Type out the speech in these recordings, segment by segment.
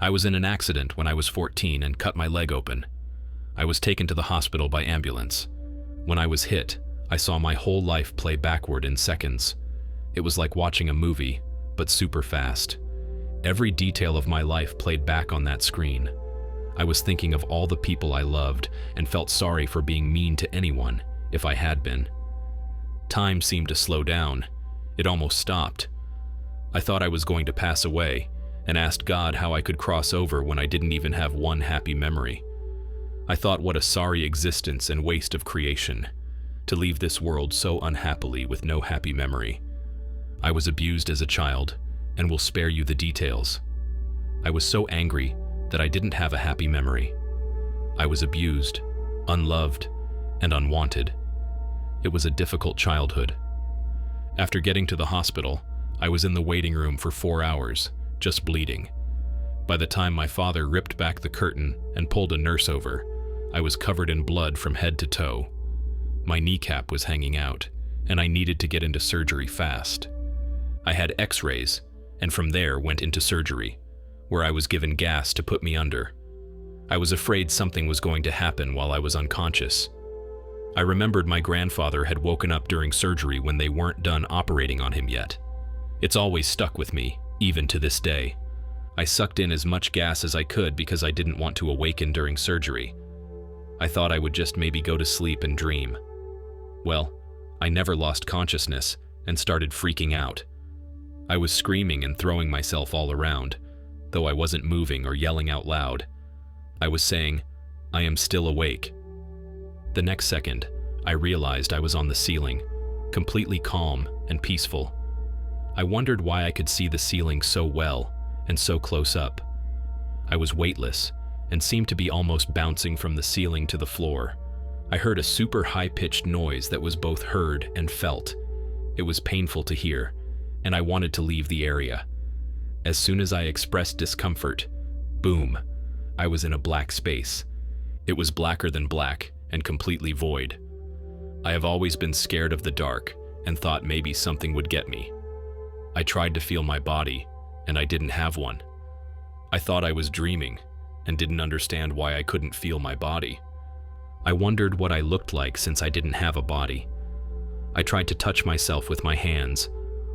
I was in an accident when I was 14 and cut my leg open. I was taken to the hospital by ambulance. When I was hit, I saw my whole life play backward in seconds. It was like watching a movie, but super fast. Every detail of my life played back on that screen. I was thinking of all the people I loved and felt sorry for being mean to anyone, if I had been. Time seemed to slow down. It almost stopped. I thought I was going to pass away and asked God how I could cross over when I didn't even have one happy memory. I thought what a sorry existence and waste of creation, to leave this world so unhappily with no happy memory. I was abused as a child, and will spare you the details. I was so angry that I didn't have a happy memory. I was abused, unloved, and unwanted. It was a difficult childhood. After getting to the hospital, I was in the waiting room for 4 hours, just bleeding. By the time my father ripped back the curtain and pulled a nurse over, I was covered in blood from head to toe. My kneecap was hanging out, and I needed to get into surgery fast. I had x-rays, and from there went into surgery, where I was given gas to put me under. I was afraid something was going to happen while I was unconscious. I remembered my grandfather had woken up during surgery when they weren't done operating on him yet. It's always stuck with me, even to this day. I sucked in as much gas as I could because I didn't want to awaken during surgery. I thought I would just maybe go to sleep and dream. Well, I never lost consciousness and started freaking out. I was screaming and throwing myself all around, though I wasn't moving or yelling out loud. I was saying, "I am still awake." The next second, I realized I was on the ceiling, completely calm and peaceful. I wondered why I could see the ceiling so well and so close up. I was weightless and seemed to be almost bouncing from the ceiling to the floor. I heard a super high-pitched noise that was both heard and felt. It was painful to hear, and I wanted to leave the area. As soon as I expressed discomfort, boom, I was in a black space. It was blacker than black and completely void. I have always been scared of the dark and thought maybe something would get me. I tried to feel my body, and I didn't have one. I thought I was dreaming and didn't understand why I couldn't feel my body. I wondered what I looked like since I didn't have a body. I tried to touch myself with my hands,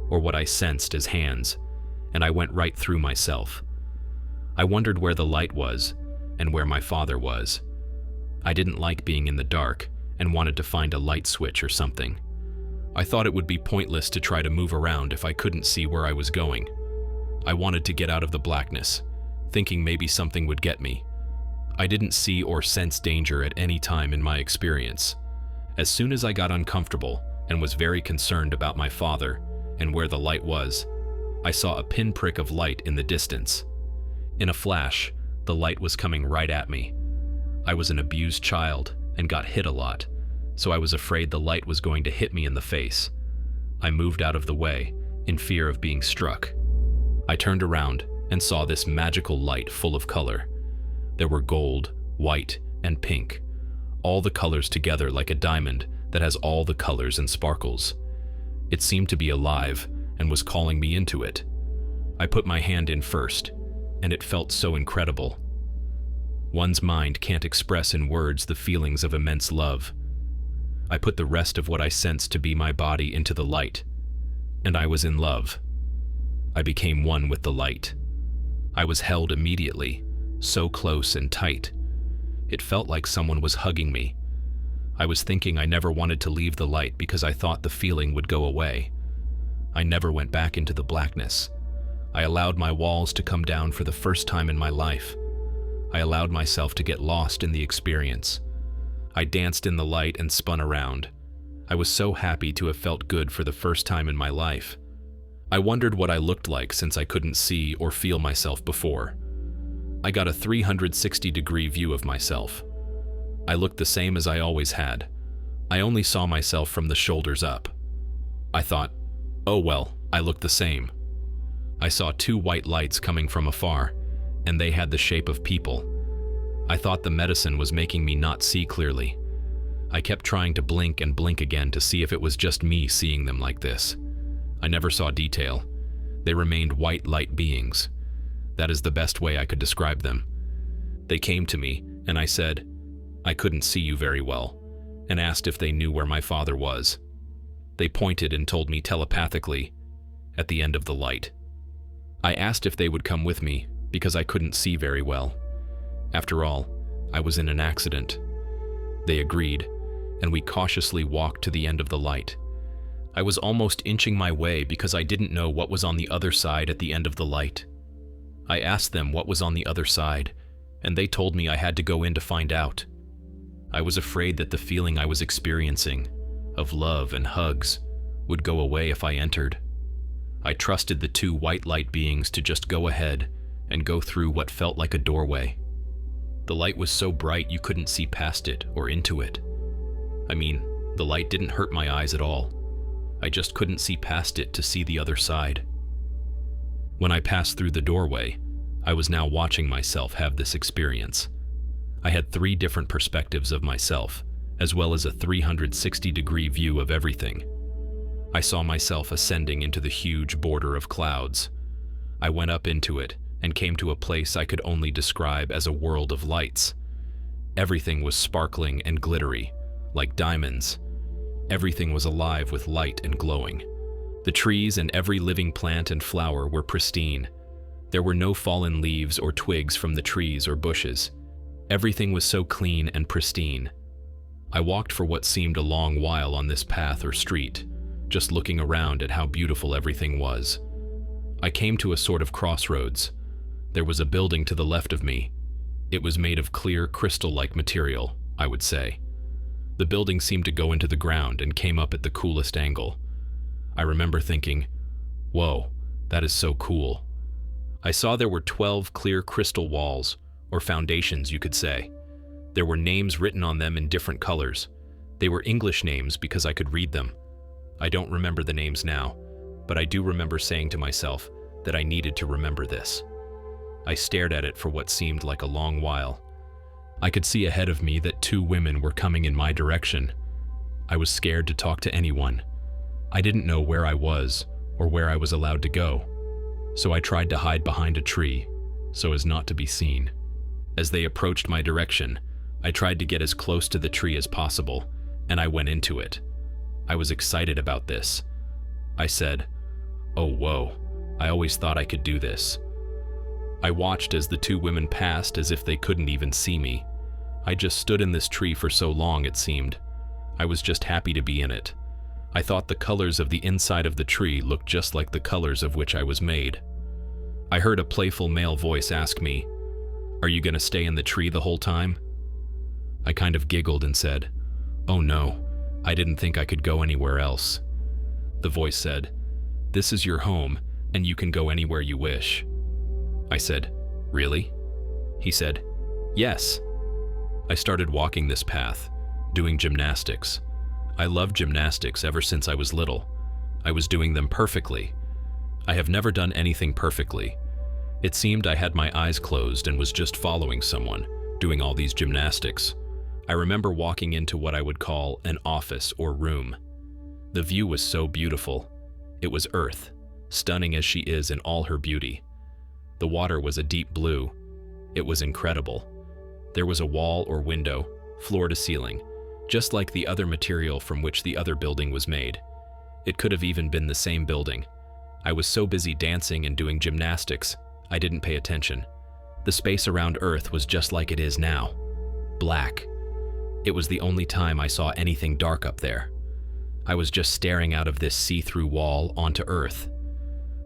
or what I sensed as hands, and I went right through myself. I wondered where the light was and where my father was. I didn't like being in the dark and wanted to find a light switch or something. I thought it would be pointless to try to move around if I couldn't see where I was going. I wanted to get out of the blackness, thinking maybe something would get me. I didn't see or sense danger at any time in my experience. As soon as I got uncomfortable and was very concerned about my father and where the light was, I saw a pinprick of light in the distance. In a flash, the light was coming right at me. I was an abused child and got hit a lot, so I was afraid the light was going to hit me in the face. I moved out of the way, in fear of being struck. I turned around and saw this magical light full of color. There were gold, white, and pink, all the colors together like a diamond that has all the colors and sparkles. It seemed to be alive and was calling me into it. I put my hand in first, and it felt so incredible. One's mind can't express in words the feelings of immense love. I put the rest of what I sensed to be my body into the light, and I was in love. I became one with the light. I was held immediately, so close and tight. It felt like someone was hugging me. I was thinking I never wanted to leave the light because I thought the feeling would go away. I never went back into the blackness. I allowed my walls to come down for the first time in my life. I allowed myself to get lost in the experience. I danced in the light and spun around. I was so happy to have felt good for the first time in my life. I wondered what I looked like since I couldn't see or feel myself before. I got a 360-degree view of myself. I looked the same as I always had. I only saw myself from the shoulders up. I thought, oh well, I look the same. I saw two white lights coming from afar, and they had the shape of people. I thought the medicine was making me not see clearly. I kept trying to blink and blink again to see if it was just me seeing them like this. I never saw detail. They remained white light beings. That is the best way I could describe them. They came to me, and I said, "I couldn't see you very well," and asked if they knew where my father was. They pointed and told me telepathically, "At the end of the light." I asked if they would come with me, because I couldn't see very well. After all, I was in an accident. They agreed, and we cautiously walked to the end of the light. I was almost inching my way because I didn't know what was on the other side at the end of the light. I asked them what was on the other side, and they told me I had to go in to find out. I was afraid that the feeling I was experiencing, of love and hugs, would go away if I entered. I trusted the two white light beings to just go ahead and go through what felt like a doorway. The light was so bright you couldn't see past it or into it. I mean, the light didn't hurt my eyes at all. I just couldn't see past it to see the other side. When I passed through the doorway, I was now watching myself have this experience. I had 3 different perspectives of myself, as well as a 360-degree view of everything. I saw myself ascending into the huge border of clouds. I went up into it and came to a place I could only describe as a world of lights. Everything was sparkling and glittery, like diamonds. Everything was alive with light and glowing. The trees and every living plant and flower were pristine. There were no fallen leaves or twigs from the trees or bushes. Everything was so clean and pristine. I walked for what seemed a long while on this path or street, just looking around at how beautiful everything was. I came to a sort of crossroads. There was a building to the left of me. It was made of clear, crystal-like material, I would say. The building seemed to go into the ground and came up at the coolest angle. I remember thinking, "Whoa, that is so cool." I saw there were 12 clear crystal walls, or foundations you could say. There were names written on them in different colors. They were English names because I could read them. I don't remember the names now, but I do remember saying to myself that I needed to remember this. I stared at it for what seemed like a long while. I could see ahead of me that 2 women were coming in my direction. I was scared to talk to anyone. I didn't know where I was or where I was allowed to go, so I tried to hide behind a tree so as not to be seen. As they approached my direction, I tried to get as close to the tree as possible, and I went into it. I was excited about this. I said, "Oh, whoa, I always thought I could do this." I watched as the 2 women passed as if they couldn't even see me. I just stood in this tree for so long, it seemed. I was just happy to be in it. I thought the colors of the inside of the tree looked just like the colors of which I was made. I heard a playful male voice ask me, "Are you going to stay in the tree the whole time?" I kind of giggled and said, "Oh no, I didn't think I could go anywhere else." The voice said, "This is your home, and you can go anywhere you wish." I said, "Really?" He said, "Yes." I started walking this path, doing gymnastics. I loved gymnastics ever since I was little. I was doing them perfectly. I have never done anything perfectly. It seemed I had my eyes closed and was just following someone, doing all these gymnastics. I remember walking into what I would call an office or room. The view was so beautiful. It was Earth, stunning as she is in all her beauty. The water was a deep blue. It was incredible. There was a wall or window, floor to ceiling, just like the other material from which the other building was made. It could have even been the same building. I was so busy dancing and doing gymnastics, I didn't pay attention. The space around Earth was just like it is now. Black. It was the only time I saw anything dark up there. I was just staring out of this see-through wall onto Earth.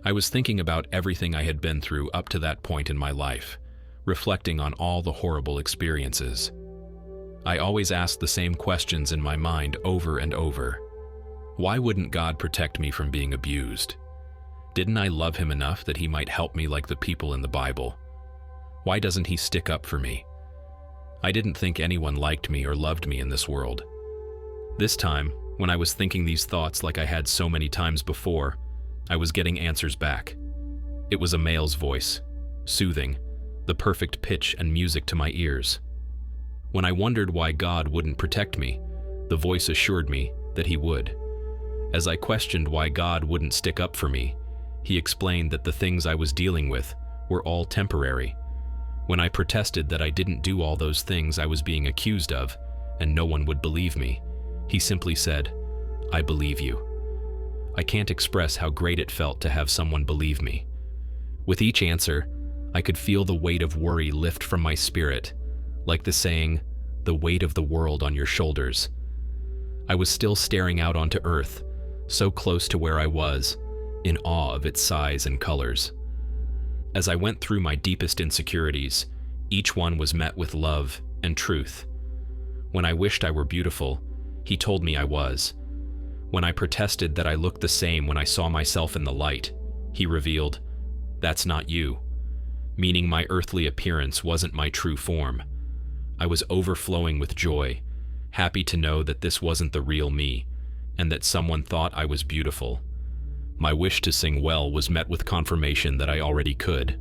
I was thinking about everything I had been through up to that point in my life, reflecting on all the horrible experiences. I always asked the same questions in my mind over and over. Why wouldn't God protect me from being abused? Didn't I love him enough that he might help me like the people in the Bible? Why doesn't he stick up for me? I didn't think anyone liked me or loved me in this world. This time, when I was thinking these thoughts like I had so many times before, I was getting answers back. It was a male's voice, soothing, the perfect pitch and music to my ears. When I wondered why God wouldn't protect me, the voice assured me that he would. As I questioned why God wouldn't stick up for me, he explained that the things I was dealing with were all temporary. When I protested that I didn't do all those things I was being accused of, and no one would believe me, he simply said, "I believe you." I can't express how great it felt to have someone believe me. With each answer, I could feel the weight of worry lift from my spirit, like the saying, "the weight of the world on your shoulders." I was still staring out onto Earth, so close to where I was, in awe of its size and colors. As I went through my deepest insecurities, each one was met with love and truth. When I wished I were beautiful, he told me I was. When I protested that I looked the same when I saw myself in the light, he revealed, "That's not you," meaning my earthly appearance wasn't my true form. I was overflowing with joy, happy to know that this wasn't the real me, and that someone thought I was beautiful. My wish to sing well was met with confirmation that I already could.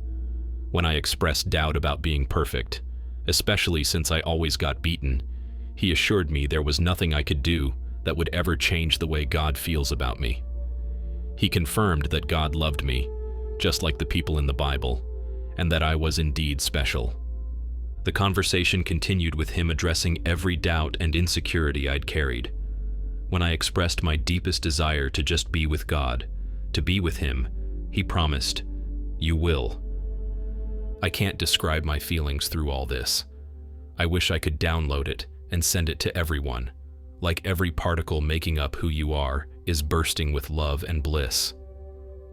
When I expressed doubt about being perfect, especially since I always got beaten, he assured me there was nothing I could do that would ever change the way God feels about me. He confirmed that God loved me, just like the people in the Bible, and that I was indeed special. The conversation continued with him addressing every doubt and insecurity I'd carried. When I expressed my deepest desire to just be with God, to be with him, he promised, "You will." I can't describe my feelings through all this. I wish I could download it and send it to everyone, like every particle making up who you are is bursting with love and bliss.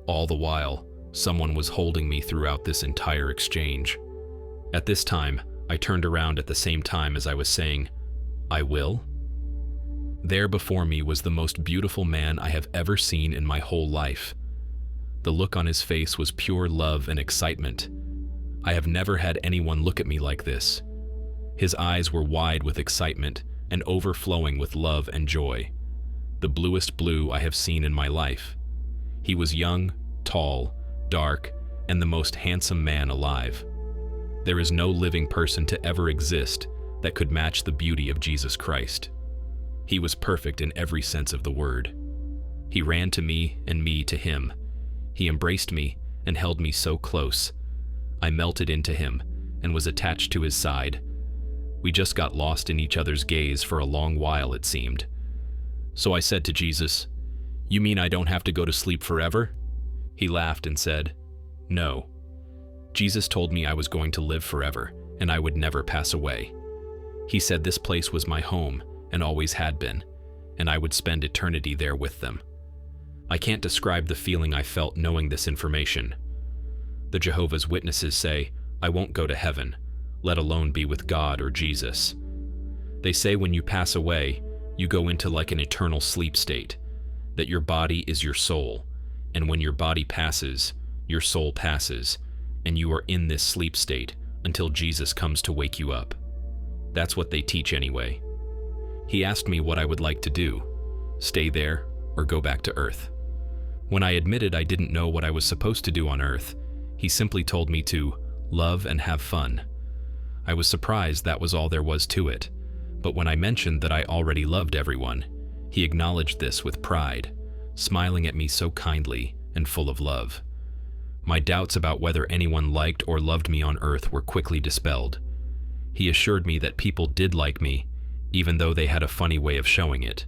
All the while, someone was holding me throughout this entire exchange. At this time, I turned around at the same time as I was saying, "I will?" There before me was the most beautiful man I have ever seen in my whole life. The look on his face was pure love and excitement. I have never had anyone look at me like this. His eyes were wide with excitement and overflowing with love and joy. The bluest blue I have seen in my life. He was young, tall, dark, and the most handsome man alive. There is no living person to ever exist that could match the beauty of Jesus Christ. He was perfect in every sense of the word. He ran to me and me to him. He embraced me and held me so close. I melted into him and was attached to his side. We just got lost in each other's gaze for a long while, it seemed. So I said to Jesus, "You mean I don't have to go to sleep forever?" He laughed and said, "No." Jesus told me I was going to live forever and I would never pass away. He said this place was my home and always had been, and I would spend eternity there with them. I can't describe the feeling I felt knowing this information. The Jehovah's Witnesses say, "I won't go to heaven, let alone be with God or Jesus." They say when you pass away, you go into like an eternal sleep state, that your body is your soul, and when your body passes, your soul passes, and you are in this sleep state until Jesus comes to wake you up. That's what they teach anyway. He asked me what I would like to do, stay there or go back to Earth. When I admitted I didn't know what I was supposed to do on Earth, he simply told me to love and have fun. I was surprised that was all there was to it, but when I mentioned that I already loved everyone, he acknowledged this with pride, smiling at me so kindly and full of love. My doubts about whether anyone liked or loved me on Earth were quickly dispelled. He assured me that people did like me, even though they had a funny way of showing it,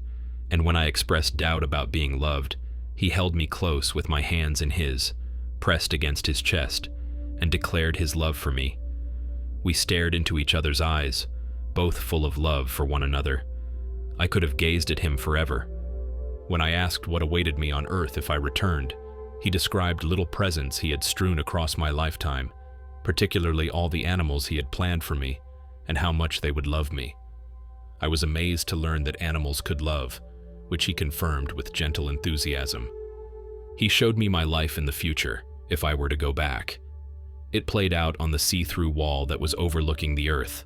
and when I expressed doubt about being loved, he held me close with my hands in his, pressed against his chest, and declared his love for me. We stared into each other's eyes, both full of love for one another. I could have gazed at him forever. When I asked what awaited me on Earth if I returned, he described little presents he had strewn across my lifetime, particularly all the animals he had planned for me, and how much they would love me. I was amazed to learn that animals could love, which he confirmed with gentle enthusiasm. He showed me my life in the future, if I were to go back. It played out on the see-through wall that was overlooking the Earth.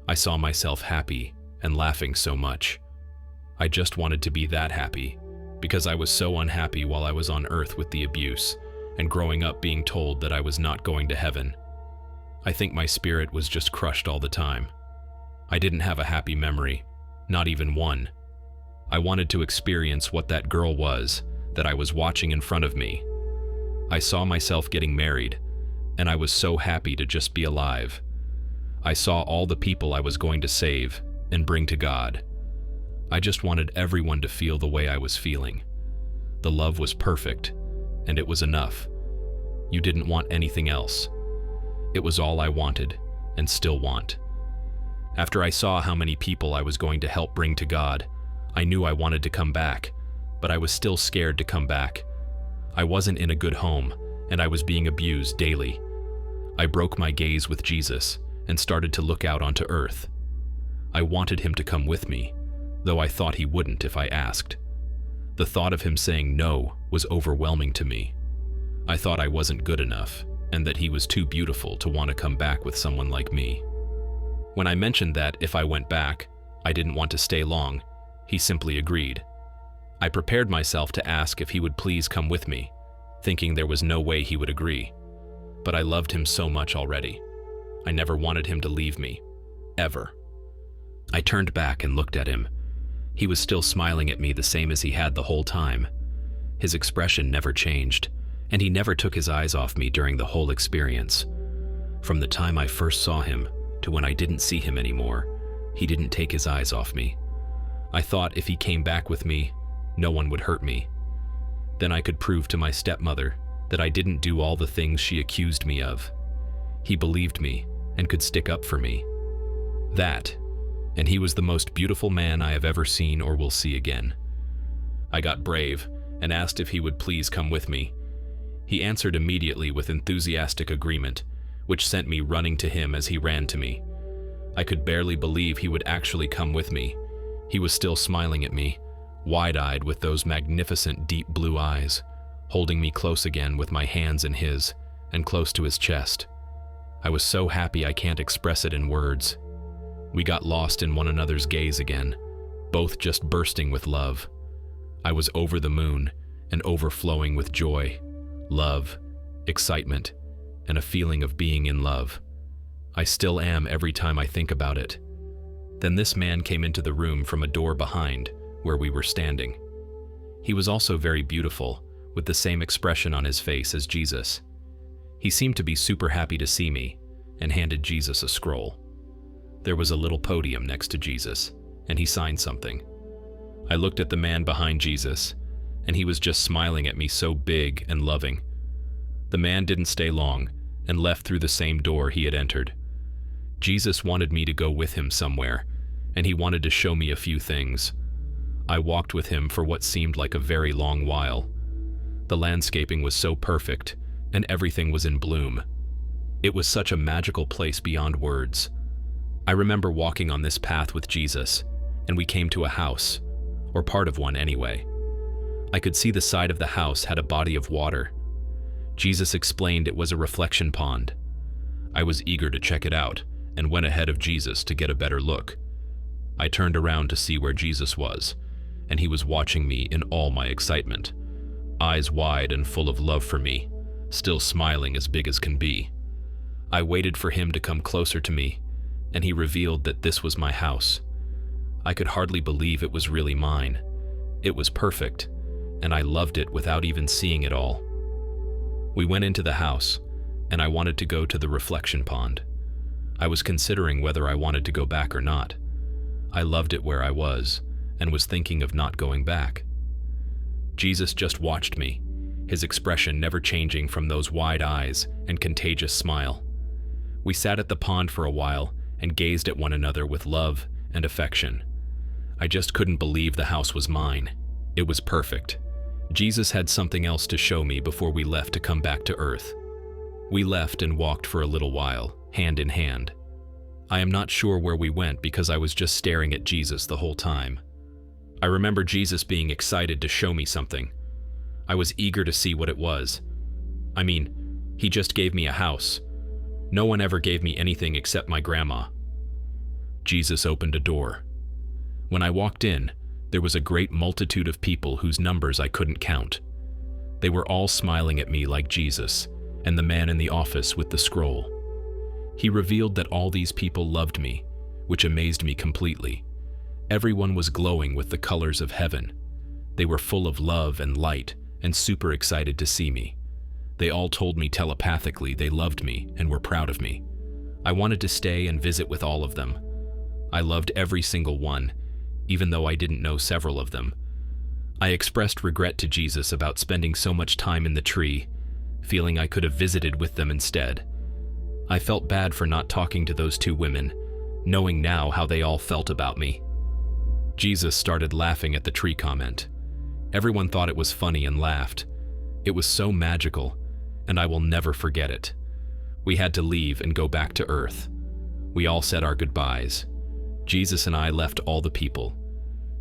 I saw myself happy and laughing so much. I just wanted to be that happy, because I was so unhappy while I was on Earth with the abuse, and growing up being told that I was not going to heaven. I think my spirit was just crushed all the time. I didn't have a happy memory, not even one. I wanted to experience what that girl was that I was watching in front of me. I saw myself getting married, and I was so happy to just be alive. I saw all the people I was going to save and bring to God. I just wanted everyone to feel the way I was feeling. The love was perfect, and it was enough. You didn't want anything else. It was all I wanted, and still want. After I saw how many people I was going to help bring to God, I knew I wanted to come back, but I was still scared to come back. I wasn't in a good home, and I was being abused daily. I broke my gaze with Jesus and started to look out onto earth. I wanted him to come with me, though I thought he wouldn't if I asked. The thought of him saying no was overwhelming to me. I thought I wasn't good enough, and that he was too beautiful to want to come back with someone like me. When I mentioned that if I went back, I didn't want to stay long, he simply agreed. I prepared myself to ask if he would please come with me, thinking there was no way he would agree. But I loved him so much already. I never wanted him to leave me, ever. I turned back and looked at him. He was still smiling at me the same as he had the whole time. His expression never changed, and he never took his eyes off me during the whole experience. From the time I first saw him to when I didn't see him anymore, he didn't take his eyes off me. I thought if he came back with me, no one would hurt me. Then I could prove to my stepmother that I didn't do all the things she accused me of. He believed me and could stick up for me. That, and he was the most beautiful man I have ever seen or will see again. I got brave and asked if he would please come with me. He answered immediately with enthusiastic agreement, which sent me running to him as he ran to me. I could barely believe he would actually come with me. He was still smiling at me, wide-eyed with those magnificent deep blue eyes, holding me close again with my hands in his and close to his chest. I was so happy I can't express it in words. We got lost in one another's gaze again, both just bursting with love. I was over the moon and overflowing with joy, love, excitement, and a feeling of being in love. I still am every time I think about it. Then this man came into the room from a door behind, where we were standing. He was also very beautiful, with the same expression on his face as Jesus. He seemed to be super happy to see me, and handed Jesus a scroll. There was a little podium next to Jesus, and he signed something. I looked at the man behind Jesus, and he was just smiling at me so big and loving. The man didn't stay long, and left through the same door he had entered. Jesus wanted me to go with him somewhere, and he wanted to show me a few things. I walked with him for what seemed like a very long while. The landscaping was so perfect, and everything was in bloom. It was such a magical place beyond words. I remember walking on this path with Jesus, and we came to a house, or part of one anyway. I could see the side of the house had a body of water. Jesus explained it was a reflection pond. I was eager to check it out, and went ahead of Jesus to get a better look. I turned around to see where Jesus was, and he was watching me in all my excitement, eyes wide and full of love for me, still smiling as big as can be. I waited for him to come closer to me, and he revealed that this was my house. I could hardly believe it was really mine. It was perfect, and I loved it without even seeing it all. We went into the house, and I wanted to go to the reflection pond. I was considering whether I wanted to go back or not. I loved it where I was, and was thinking of not going back. Jesus just watched me, his expression never changing from those wide eyes and contagious smile. We sat at the pond for a while and gazed at one another with love and affection. I just couldn't believe the house was mine. It was perfect. Jesus had something else to show me before we left to come back to earth. We left and walked for a little while, hand in hand. I am not sure where we went because I was just staring at Jesus the whole time. I remember Jesus being excited to show me something. I was eager to see what it was. I mean, he just gave me a house. No one ever gave me anything except my grandma. Jesus opened a door. When I walked in, there was a great multitude of people whose numbers I couldn't count. They were all smiling at me like Jesus, and the man in the office with the scroll. He revealed that all these people loved me, which amazed me completely. Everyone was glowing with the colors of heaven. They were full of love and light and super excited to see me. They all told me telepathically they loved me and were proud of me. I wanted to stay and visit with all of them. I loved every single one, even though I didn't know several of them. I expressed regret to Jesus about spending so much time in the tree, feeling I could have visited with them instead. I felt bad for not talking to those two women, knowing now how they all felt about me. Jesus started laughing at the tree comment. Everyone thought it was funny and laughed. It was so magical, and I will never forget it. We had to leave and go back to Earth. We all said our goodbyes. Jesus and I left all the people.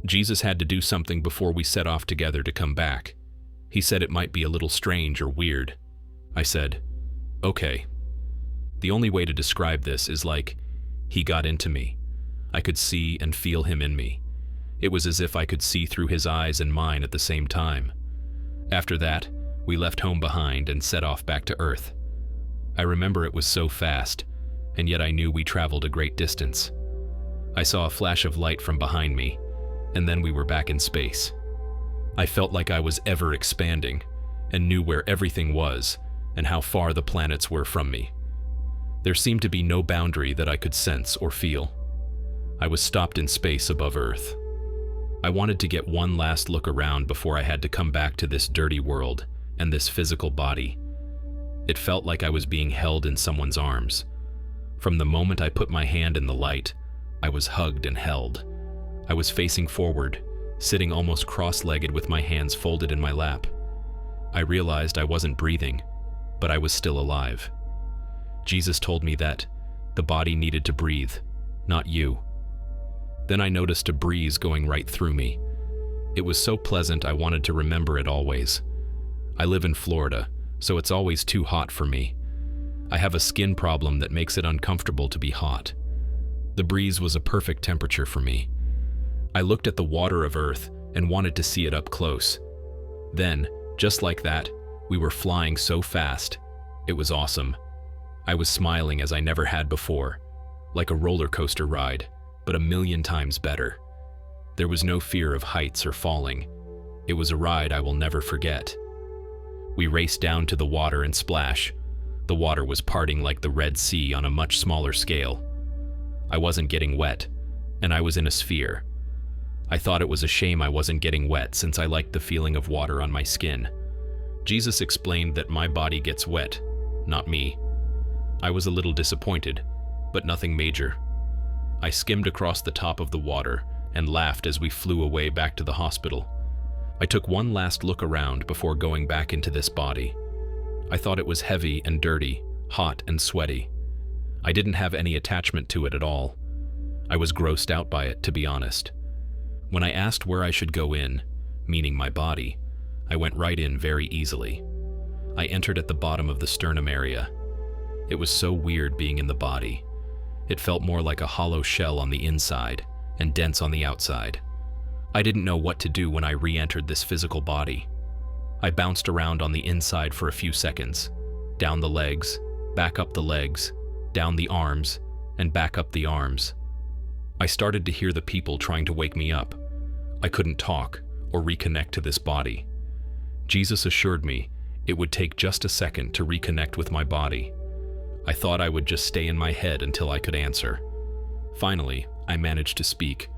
Jesus had to do something before we set off together to come back. He said it might be a little strange or weird. I said, okay. The only way to describe this is like, he got into me. I could see and feel him in me. It was as if I could see through his eyes and mine at the same time. After that, we left home behind and set off back to Earth. I remember it was so fast, and yet I knew we traveled a great distance. I saw a flash of light from behind me, and then we were back in space. I felt like I was ever expanding, and knew where everything was, and how far the planets were from me. There seemed to be no boundary that I could sense or feel. I was stopped in space above Earth. I wanted to get one last look around before I had to come back to this dirty world and this physical body. It felt like I was being held in someone's arms. From the moment I put my hand in the light, I was hugged and held. I was facing forward, sitting almost cross-legged with my hands folded in my lap. I realized I wasn't breathing, but I was still alive. Jesus told me that the body needed to breathe, not you. Then I noticed a breeze going right through me. It was so pleasant I wanted to remember it always. I live in Florida, so it's always too hot for me. I have a skin problem that makes it uncomfortable to be hot. The breeze was a perfect temperature for me. I looked at the water of Earth and wanted to see it up close. Then, just like that, we were flying so fast. It was awesome. I was smiling as I never had before, like a roller coaster ride, but a million times better. There was no fear of heights or falling. It was a ride I will never forget. We raced down to the water and splash. The water was parting like the Red Sea on a much smaller scale. I wasn't getting wet, and I was in a sphere. I thought it was a shame I wasn't getting wet since I liked the feeling of water on my skin. Jesus explained that my body gets wet, not me. I was a little disappointed, but nothing major. I skimmed across the top of the water and laughed as we flew away back to the hospital. I took one last look around before going back into this body. I thought it was heavy and dirty, hot and sweaty. I didn't have any attachment to it at all. I was grossed out by it, to be honest. When I asked where I should go in, meaning my body, I went right in very easily. I entered at the bottom of the sternum area. It was so weird being in the body. It felt more like a hollow shell on the inside and dense on the outside. I didn't know what to do when I re-entered this physical body. I bounced around on the inside for a few seconds, down the legs, back up the legs, down the arms, and back up the arms. I started to hear the people trying to wake me up. I couldn't talk or reconnect to this body. Jesus assured me it would take just a second to reconnect with my body. I thought I would just stay in my head until I could answer. Finally, I managed to speak.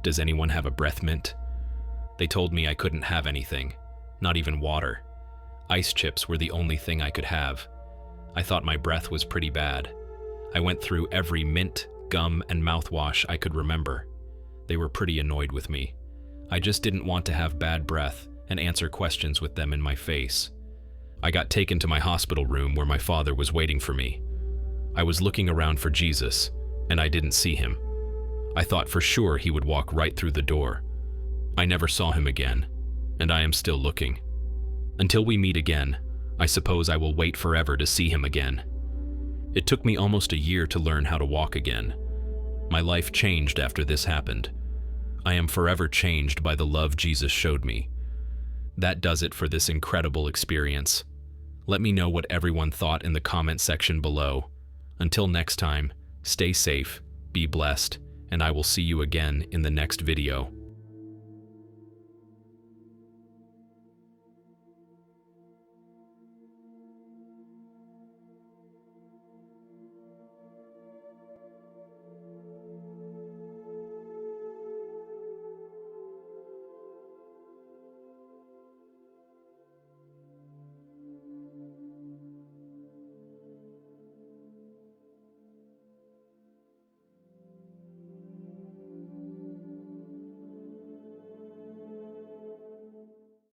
Does anyone have a breath mint? They told me I couldn't have anything, not even water. Ice chips were the only thing I could have. I thought my breath was pretty bad. I went through every mint, gum, and mouthwash I could remember. They were pretty annoyed with me. I just didn't want to have bad breath and answer questions with them in my face. I got taken to my hospital room where my father was waiting for me. I was looking around for Jesus, and I didn't see him. I thought for sure he would walk right through the door. I never saw him again, and I am still looking. Until we meet again, I suppose I will wait forever to see him again. It took me almost a year to learn how to walk again. My life changed after this happened. I am forever changed by the love Jesus showed me. That does it for this incredible experience. Let me know what everyone thought in the comment section below. Until next time, stay safe, be blessed, and I will see you again in the next video.